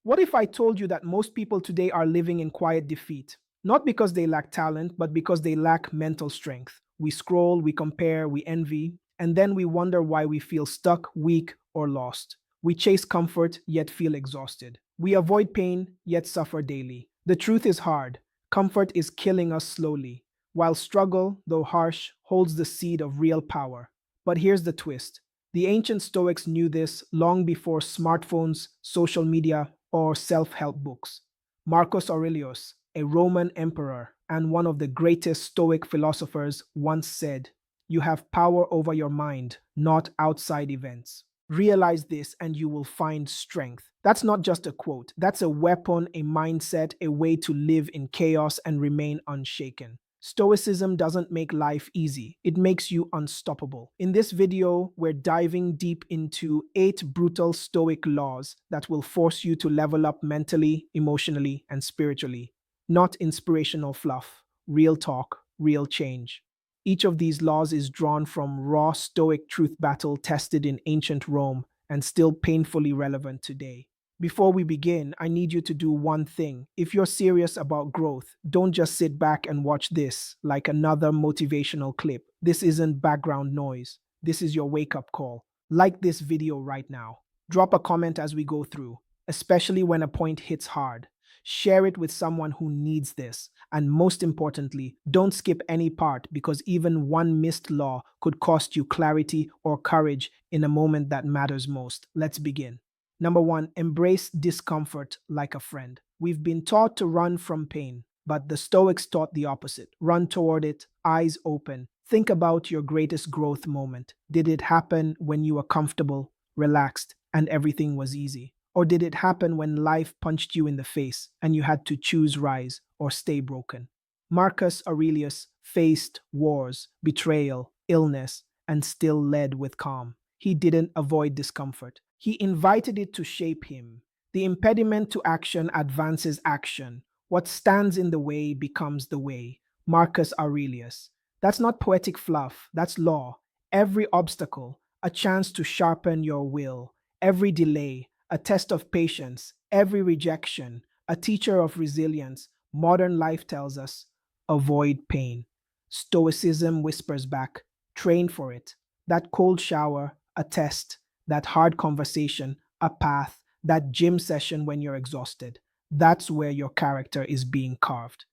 What if I told you that most people today are living in quiet defeat? Not because they lack talent, but because they lack mental strength. We scroll, we compare, we envy, and then we wonder why we feel stuck, weak, or lost. We chase comfort, yet feel exhausted. We avoid pain, yet suffer daily. The truth is hard. Comfort is killing us slowly, while struggle, though harsh, holds the seed of real power. But here's the twist. The ancient Stoics knew this long before smartphones, social media, or self help books. Marcus Aurelius, a Roman emperor and one of the greatest Stoic philosophers, once said, "You have power over your mind, not outside events. Realize this and you will find strength." That's not just a quote, that's a weapon, a mindset, a way to live in chaos and remain unshaken. Stoicism doesn't make life easy, it makes you unstoppable. In this video, we're diving deep into 8 brutal Stoic laws that will force you to level up mentally, emotionally, and spiritually. Not inspirational fluff, real talk, real change. Each of these laws is drawn from raw Stoic truth battle tested in ancient Rome and still painfully relevant today. Before we begin, I need you to do one thing. If you're serious about growth, don't just sit back and watch this like another motivational clip. This isn't background noise. This is your wake up call. Like this video right now. Drop a comment as we go through, especially when a point hits hard. Share it with someone who needs this. And most importantly, don't skip any part because even one missed law could cost you clarity or courage in a moment that matters most. Let's begin. Number one, embrace discomfort like a friend. We've been taught to run from pain, but the Stoics taught the opposite. Run toward it, eyes open. Think about your greatest growth moment. Did it happen when you were comfortable, relaxed, and everything was easy? Or did it happen when life punched you in the face and you had to choose rise or stay broken? Marcus Aurelius faced wars, betrayal, illness, and still led with calm. He didn't avoid discomfort. He invited it to shape him. The impediment to action advances action. What stands in the way becomes the way. Marcus Aurelius. That's not poetic fluff, that's law. Every obstacle, a chance to sharpen your will. Every delay, a test of patience. Every rejection, a teacher of resilience. Modern life tells us, avoid pain. Stoicism whispers back, train for it. That cold shower, a test. That hard conversation, a path. That gym session when you're exhausted. That's where your character is being carved.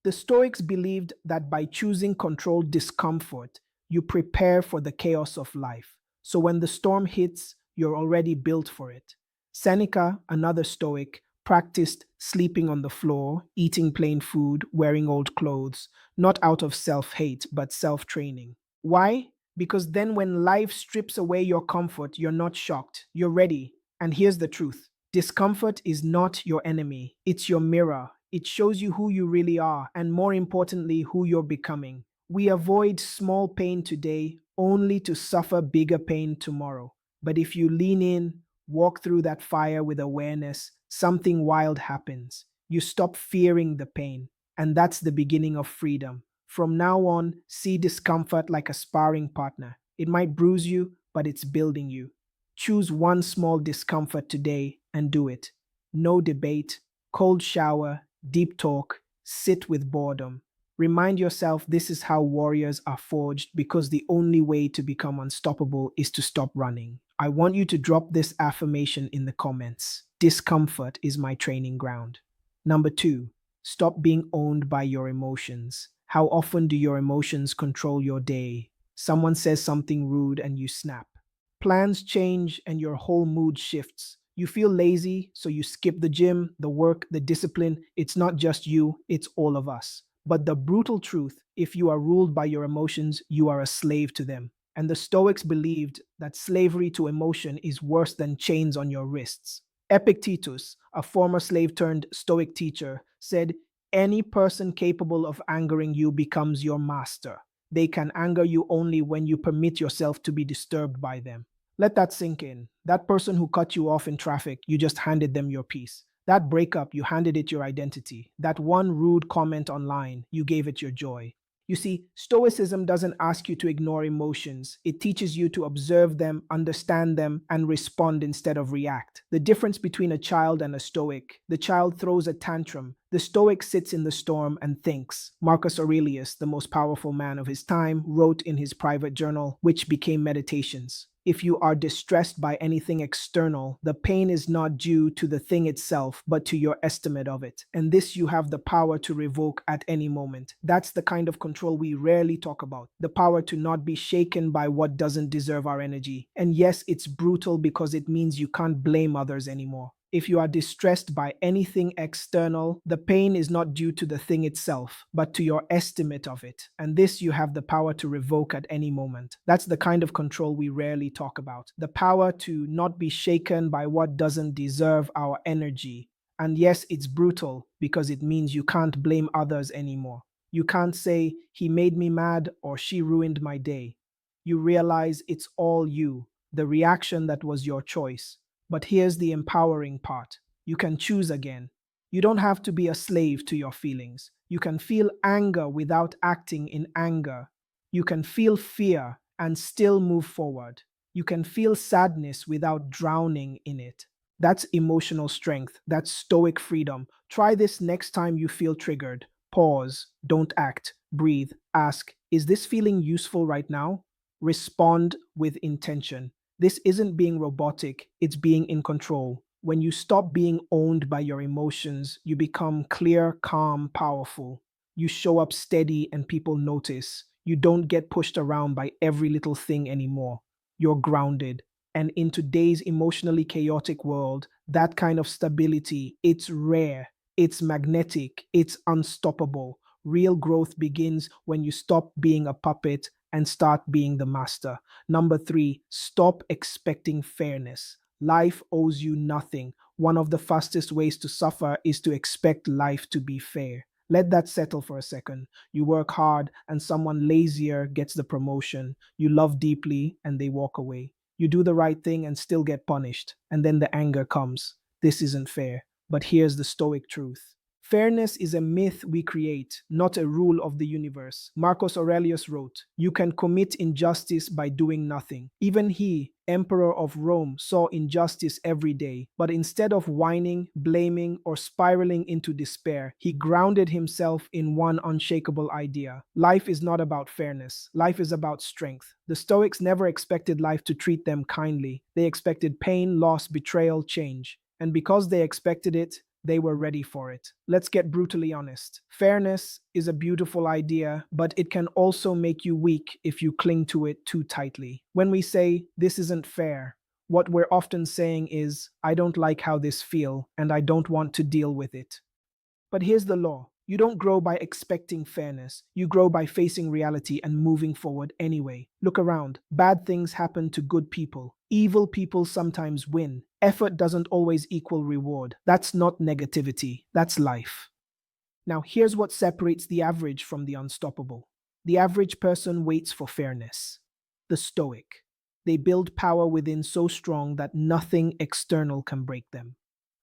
The Stoics believed that by choosing controlled discomfort, you prepare for the chaos of life. So when the storm hits, you're already built for it. Seneca, another Stoic, practiced sleeping on the floor, eating plain food, wearing old clothes, not out of self hate, but self training. Why? Because then when life strips away your comfort, you're not shocked, you're ready. And here's the truth: discomfort is not your enemy, it's your mirror. It shows you who you really are, and more importantly, who you're becoming. We avoid small pain today only to suffer bigger pain tomorrow. But if you lean in, walk through that fire with awareness, something wild happens. You stop fearing the pain, and that's the beginning of freedom. From now on, see discomfort like a sparring partner. It might bruise you, but it's building you. Choose one small discomfort today and do it. No debate, cold shower, deep talk, sit with boredom. Remind yourself this is how warriors are forged because the only way to become unstoppable is to stop running. I want you to drop this affirmation in the comments. Discomfort is my training ground. Number two, stop being owned by your emotions. How often do your emotions control your day? Someone says something rude and you snap. Plans change and your whole mood shifts. You feel lazy, so you skip the gym, the work, the discipline. It's not just you, it's all of us. But the brutal truth: if you are ruled by your emotions, you are a slave to them. And the Stoics believed that slavery to emotion is worse than chains on your wrists. Epictetus, a former slave turned Stoic teacher, said, "Any person capable of angering you becomes your master. They can anger you only when you permit yourself to be disturbed by them." Let that sink in. That person who cut you off in traffic, you just handed them your peace. That breakup, you handed it your identity. That one rude comment online, you gave it your joy. You see, Stoicism doesn't ask you to ignore emotions. It teaches you to observe them, understand them, and respond instead of react. The difference between a child and a Stoic: the child throws a tantrum, the Stoic sits in the storm and thinks. Marcus Aurelius, the most powerful man of his time, wrote in his private journal, which became Meditations: if you are distressed by anything external, the pain is not due to the thing itself, but to your estimate of it. And this you have the power to revoke at any moment. That's the kind of control we rarely talk about: the power to not be shaken by what doesn't deserve our energy. And yes, it's brutal because it means you can't blame others anymore. If you are distressed by anything external, the pain is not due to the thing itself, but to your estimate of it. And this you have the power to revoke at any moment. That's the kind of control we rarely talk about: the power to not be shaken by what doesn't deserve our energy. And yes, it's brutal because it means you can't blame others anymore. You can't say, he made me mad or she ruined my day. You realize it's all you, the reaction that was your choice. But here's the empowering part: you can choose again. You don't have to be a slave to your feelings. You can feel anger without acting in anger. You can feel fear and still move forward. You can feel sadness without drowning in it. That's emotional strength. That's stoic freedom. Try this next time you feel triggered. Pause, don't act, breathe, ask, is this feeling useful right now? Respond with intention. This isn't being robotic, it's being in control. When you stop being owned by your emotions, you become clear, calm, powerful. You show up steady and people notice. You don't get pushed around by every little thing anymore. You're grounded. And in today's emotionally chaotic world, that kind of stability, it's rare, it's magnetic, it's unstoppable. Real growth begins when you stop being a puppet and start being the master. Number three, stop expecting fairness. Life owes you nothing. One of the fastest ways to suffer is to expect life to be fair. Let that settle for a second. You work hard and someone lazier gets the promotion. You love deeply and they walk away. You do the right thing and still get punished. And then the anger comes. This isn't fair. But here's the stoic truth: fairness is a myth we create, not a rule of the universe. Marcus Aurelius wrote, you can commit injustice by doing nothing. Even he, emperor of Rome, saw injustice every day. But instead of whining, blaming, or spiraling into despair, he grounded himself in one unshakable idea: life is not about fairness, life is about strength. The Stoics never expected life to treat them kindly. They expected pain, loss, betrayal, change. And because they expected it, they were ready for it. Let's get brutally honest. Fairness is a beautiful idea, but it can also make you weak if you cling to it too tightly. When we say, this isn't fair, what we're often saying is, I don't like how this feels, and I don't want to deal with it. But here's the law: you don't grow by expecting fairness. You grow by facing reality and moving forward anyway. Look around. Bad things happen to good people. Evil people sometimes win. Effort doesn't always equal reward. That's not negativity, that's life. Now, here's what separates the average from the unstoppable. The average person waits for fairness. The Stoic: they build power within so strong that nothing external can break them.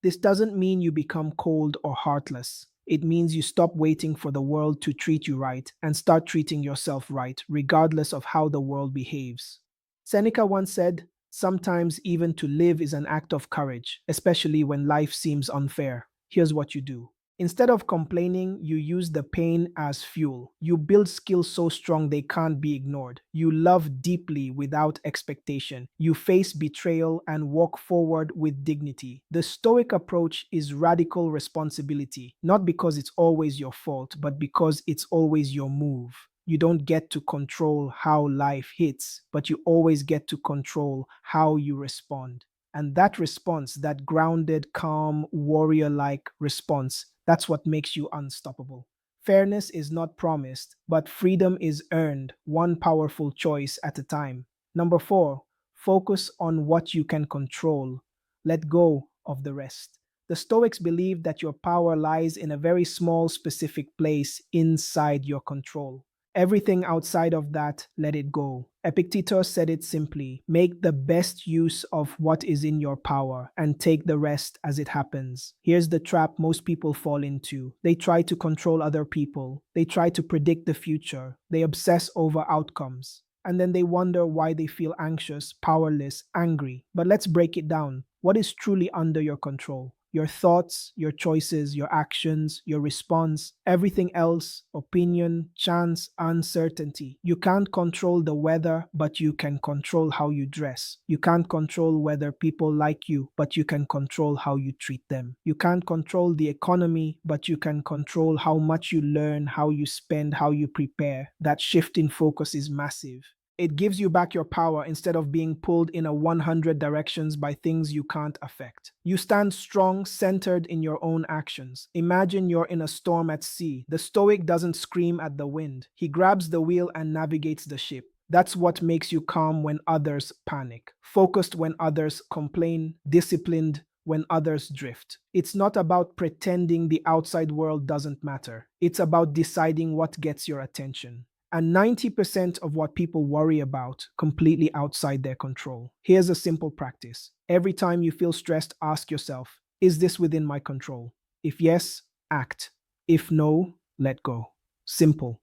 This doesn't mean you become cold or heartless. It means you stop waiting for the world to treat you right and start treating yourself right, regardless of how the world behaves. Seneca once said, sometimes even to live is an act of courage, especially when life seems unfair. Here's what you do: instead of complaining, you use the pain as fuel. You build skills so strong they can't be ignored. You love deeply without expectation. You face betrayal and walk forward with dignity. The Stoic approach is radical responsibility, not because it's always your fault, but because it's always your move. You don't get to control how life hits, but you always get to control how you respond. And that response, that grounded, calm, warrior like response, that's what makes you unstoppable. Fairness is not promised, but freedom is earned, one powerful choice at a time. Number four, focus on what you can control. Let go of the rest. The Stoics believe that your power lies in a very small, specific place inside your control. Everything outside of that, let it go. Epictetus said it simply: make the best use of what is in your power and take the rest as it happens. Here's the trap most people fall into: they try to control other people, they try to predict the future, they obsess over outcomes. And then they wonder why they feel anxious, powerless, angry. But let's break it down. What is truly under your control? Your thoughts, your choices, your actions, your response, everything else, opinion, chance, uncertainty. You can't control the weather, but you can control how you dress. You can't control whether people like you, but you can control how you treat them. You can't control the economy, but you can control how much you learn, how you spend, how you prepare. That shift in focus is massive. It gives you back your power instead of being pulled in a 100 directions by things you can't affect. You stand strong, centered in your own actions. Imagine you're in a storm at sea. The stoic doesn't scream at the wind. He grabs the wheel and navigates the ship. That's what makes you calm when others panic, focused when others complain, disciplined when others drift. It's not about pretending the outside world doesn't matter. It's about deciding what gets your attention. And 90% of what people worry about completely outside their control. Here's a simple practice. Every time you feel stressed, ask yourself, is this within my control? If yes, act. If no, let go. Simple.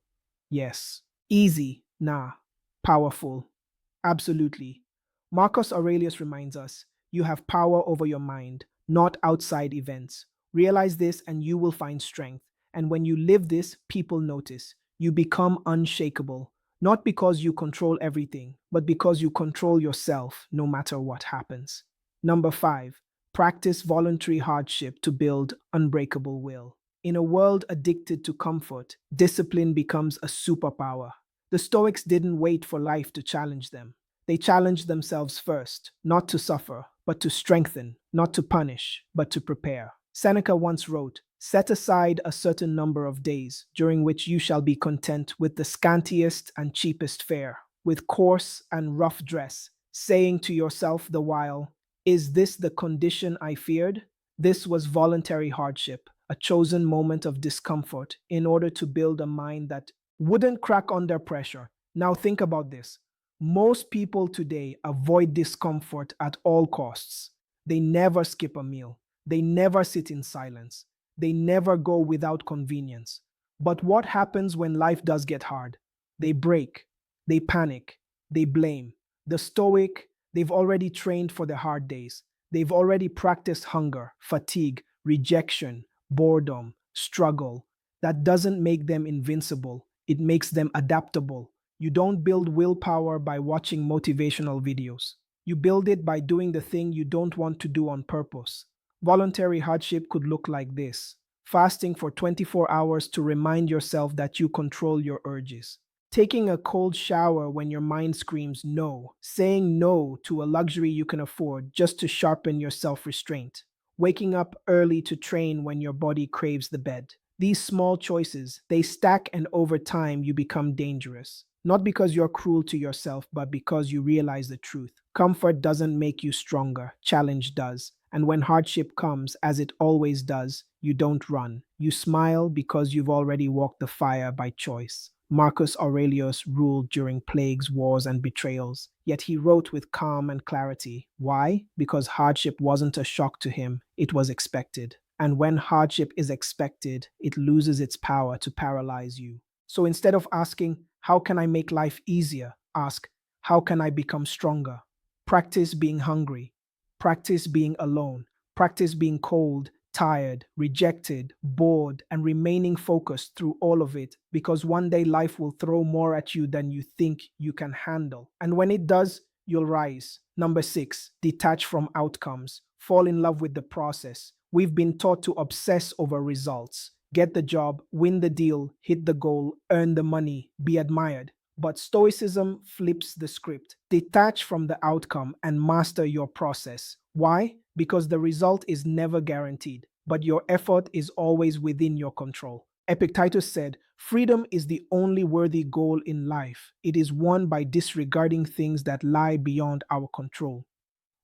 Yes. Easy. Nah. Powerful. Absolutely. Marcus Aurelius reminds us, you have power over your mind, not outside events. Realize this and you will find strength. And when you live this, people notice. You become unshakable, not because you control everything, but because you control yourself no matter what happens. Number five, practice voluntary hardship to build unbreakable will. In a world addicted to comfort, discipline becomes a superpower. The Stoics didn't wait for life to challenge them. They challenged themselves first, not to suffer, but to strengthen, not to punish, but to prepare. Seneca once wrote, set aside a certain number of days during which you shall be content with the scantiest and cheapest fare, with coarse and rough dress, saying to yourself the while, is this the condition I feared? This was voluntary hardship, a chosen moment of discomfort in order to build a mind that wouldn't crack under pressure. Now think about this. Most people today avoid discomfort at all costs. They never skip a meal. They never sit in silence. They never go without convenience. But what happens when life does get hard? They break, they panic, they blame. The Stoic, they've already trained for the hard days. They've already practiced hunger, fatigue, rejection, boredom, struggle. That doesn't make them invincible, it makes them adaptable. You don't build willpower by watching motivational videos. You build it by doing the thing you don't want to do on purpose. Voluntary hardship could look like this: fasting for 24 hours to remind yourself that you control your urges, taking a cold shower when your mind screams no, saying no to a luxury you can afford just to sharpen your self restraint, waking up early to train when your body craves the bed. These small choices, they stack, and over time you become dangerous. Not because you're cruel to yourself, but because you realize the truth. Comfort doesn't make you stronger, challenge does. And when hardship comes, as it always does, you don't run. You smile because you've already walked the fire by choice. Marcus Aurelius ruled during plagues, wars, and betrayals, yet he wrote with calm and clarity. Why? Because hardship wasn't a shock to him, it was expected. And when hardship is expected, it loses its power to paralyze you. So instead of asking, how can I make life easier? Ask, how can I become stronger? Practice being hungry. Practice being alone. Practice being cold, tired, rejected, bored, and remaining focused through all of it, because one day life will throw more at you than you think you can handle. And when it does, you'll rise. Number six, detach from outcomes. Fall in love with the process. We've been taught to obsess over results. Get the job, win the deal, hit the goal, earn the money, be admired. But Stoicism flips the script. Detach from the outcome and master your process. Why? Because the result is never guaranteed, but your effort is always within your control. Epictetus said, freedom is the only worthy goal in life. It is won by disregarding things that lie beyond our control.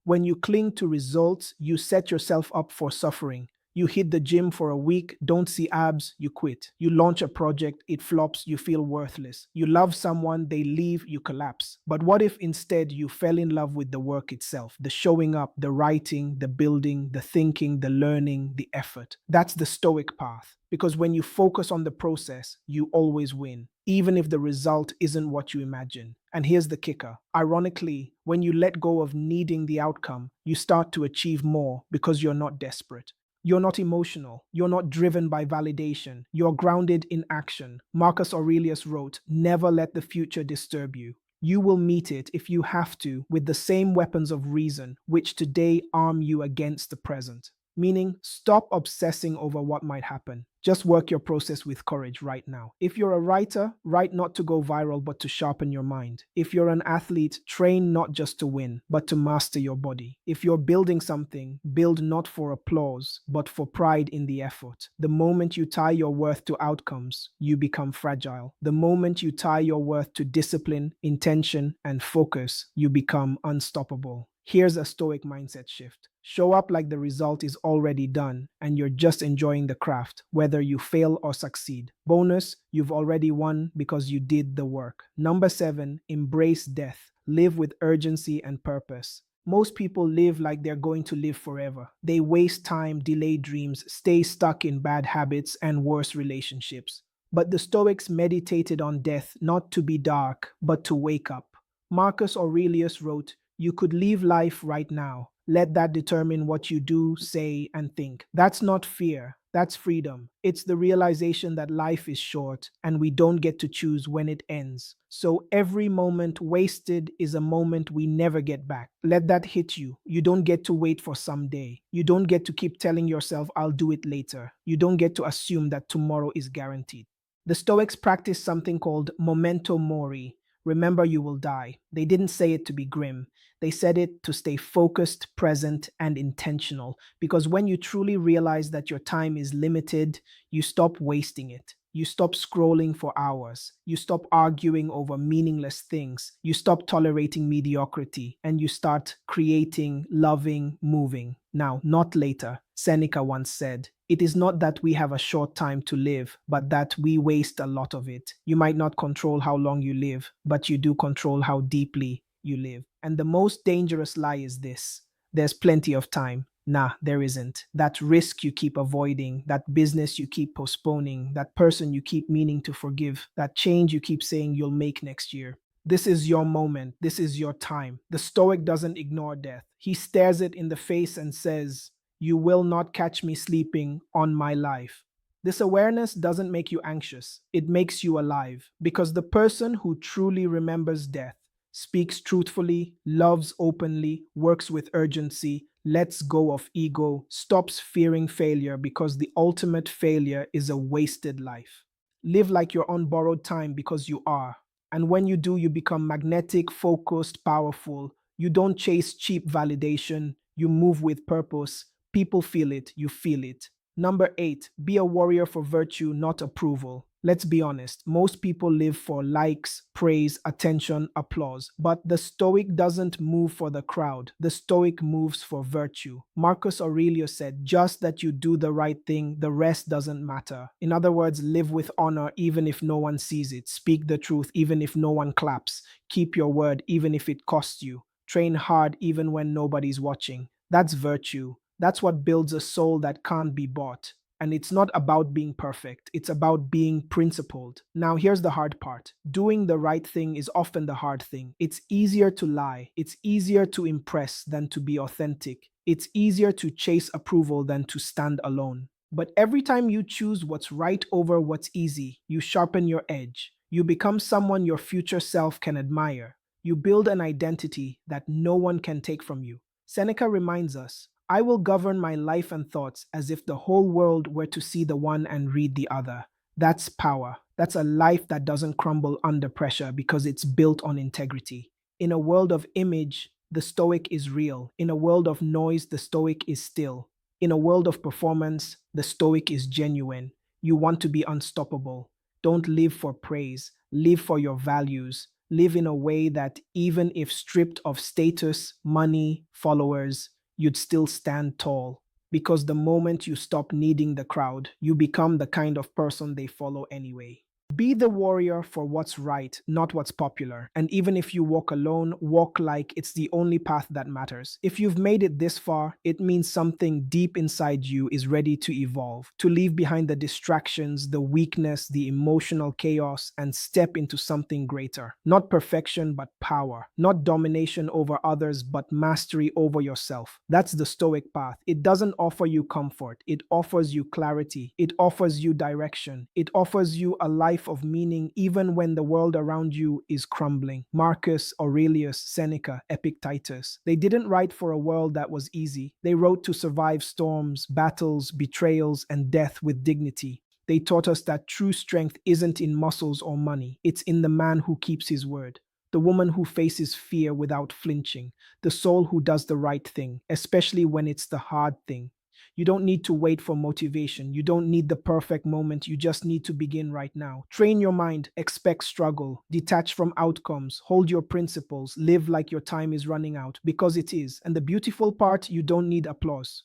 When you cling to results, you set yourself up for suffering. You hit the gym for a week, don't see abs, you quit. You launch a project, it flops, you feel worthless. You love someone, they leave, you collapse. But what if instead you fell in love with the work itself, the showing up, the writing, the building, the thinking, the learning, the effort? That's the Stoic path. Because when you focus on the process, you always win, even if the result isn't what you imagine. And here's the kicker. Ironically, when you let go of needing the outcome, you start to achieve more because you're not desperate. You're not emotional. You're not driven by validation. You're grounded in action. Marcus Aurelius wrote, "Never let the future disturb you. You will meet it, if you have to, with the same weapons of reason, which today arm you against the present." Meaning, stop obsessing over what might happen. Just work your process with courage right now. If you're a writer, write not to go viral, but to sharpen your mind. If you're an athlete, train not just to win, but to master your body. If you're building something, build not for applause, but for pride in the effort. The moment you tie your worth to outcomes, you become fragile. The moment you tie your worth to discipline, intention, and focus, you become unstoppable. Here's a Stoic mindset shift. Show up like the result is already done and you're just enjoying the craft, whether you fail or succeed. Bonus, you've already won because you did the work. Number 7, embrace death. Live with urgency and purpose. Most people live like they're going to live forever. They waste time, delay dreams, stay stuck in bad habits and worse relationships. But the Stoics meditated on death not to be dark, but to wake up. Marcus Aurelius wrote, "You could live life right now. Let that determine what you do, say, and think." That's not fear, that's freedom. It's the realization that life is short and we don't get to choose when it ends. So every moment wasted is a moment we never get back. Let that hit you. You don't get to wait for someday. You don't get to keep telling yourself, "I'll do it later." You don't get to assume that tomorrow is guaranteed. The Stoics practice something called memento mori. Remember, you will die. They didn't say it to be grim. They said it to stay focused, present, and intentional. Because when you truly realize that your time is limited, you stop wasting it. You stop scrolling for hours. You stop arguing over meaningless things. You stop tolerating mediocrity and you start creating, loving, moving. Now, not later. Seneca once said, "It is not that we have a short time to live, but that we waste a lot of it." You might not control how long you live, but you do control how deeply you live. And the most dangerous lie is this: there's plenty of time. Nah, there isn't. That risk you keep avoiding, that business you keep postponing, that person you keep meaning to forgive, that change you keep saying you'll make next year. This is your moment. This is your time. The Stoic doesn't ignore death. He stares it in the face and says, "You will not catch me sleeping on my life." This awareness doesn't make you anxious. It makes you alive. Because the person who truly remembers death speaks truthfully, loves openly, works with urgency, lets go of ego, stops fearing failure because the ultimate failure is a wasted life. Live like you're on borrowed time because you are. And when you do, you become magnetic, focused, powerful. You don't chase cheap validation, you move with purpose. People feel it, you feel it. Number 8, be a warrior for virtue, not approval. Let's be honest, most people live for likes, praise, attention, applause. But the Stoic doesn't move for the crowd. The Stoic moves for virtue. Marcus Aurelius said, "Just that you do the right thing, the rest doesn't matter." In other words, live with honor even if no one sees it. Speak the truth even if no one claps. Keep your word even if it costs you. Train hard even when nobody's watching. That's virtue. That's what builds a soul that can't be bought. And it's not about being perfect, it's about being principled. Now, here's the hard part: doing the right thing is often the hard thing. It's easier to lie, it's easier to impress than to be authentic. It's easier to chase approval than to stand alone. But every time you choose what's right over what's easy, you sharpen your edge. You become someone your future self can admire. You build an identity that no one can take from you. Seneca reminds us, "I will govern my life and thoughts as if the whole world were to see the one and read the other." That's power. That's a life that doesn't crumble under pressure because it's built on integrity. In a world of image, the Stoic is real. In a world of noise, the Stoic is still. In a world of performance, the Stoic is genuine. You want to be unstoppable. Don't live for praise, live for your values. Live in a way that even if stripped of status, money, followers, you'd still stand tall. Because the moment you stop needing the crowd, you become the kind of person they follow anyway. Be the warrior for what's right, not what's popular. And even if you walk alone, walk like it's the only path that matters. If you've made it this far, it means something deep inside you is ready to evolve, to leave behind the distractions, the weakness, the emotional chaos, and step into something greater. Not perfection, but power. Not domination over others, but mastery over yourself. That's the Stoic path. It doesn't offer you comfort, it offers you clarity, it offers you direction, it offers you a life of meaning even when the world around you is crumbling. Marcus Aurelius, Seneca, Epictetus. They didn't write for a world that was easy. They wrote to survive storms, battles, betrayals, and death with dignity. They taught us that true strength isn't in muscles or money, it's in the man who keeps his word. The woman who faces fear without flinching, the soul who does the right thing, especially when it's the hard thing. You don't need to wait for motivation. You don't need the perfect moment. You just need to begin right now. Train your mind, expect struggle, detach from outcomes, hold your principles, live like your time is running out because it is. And the beautiful part, you don't need applause.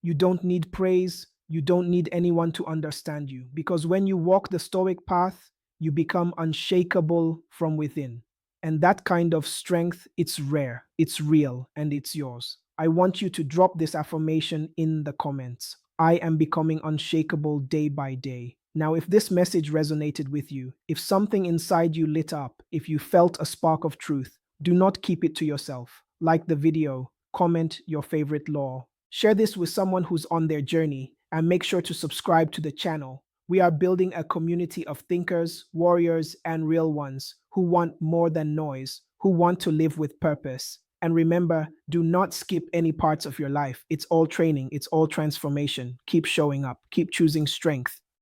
You don't need praise. You don't need anyone to understand you because when you walk the Stoic path, you become unshakable from within. And that kind of strength, it's rare, it's real, and it's yours. I want you to drop this affirmation in the comments. I am becoming unshakable day by day. Now, if this message resonated with you, if something inside you lit up, if you felt a spark of truth, do not keep it to yourself. Like the video, comment your favorite law. Share this with someone who's on their journey, and make sure to subscribe to the channel. We are building a community of thinkers, warriors, and real ones who want more than noise, who want to live with purpose. And remember, do not skip any parts of your life. It's all training, it's all transformation. Keep showing up, keep choosing strength,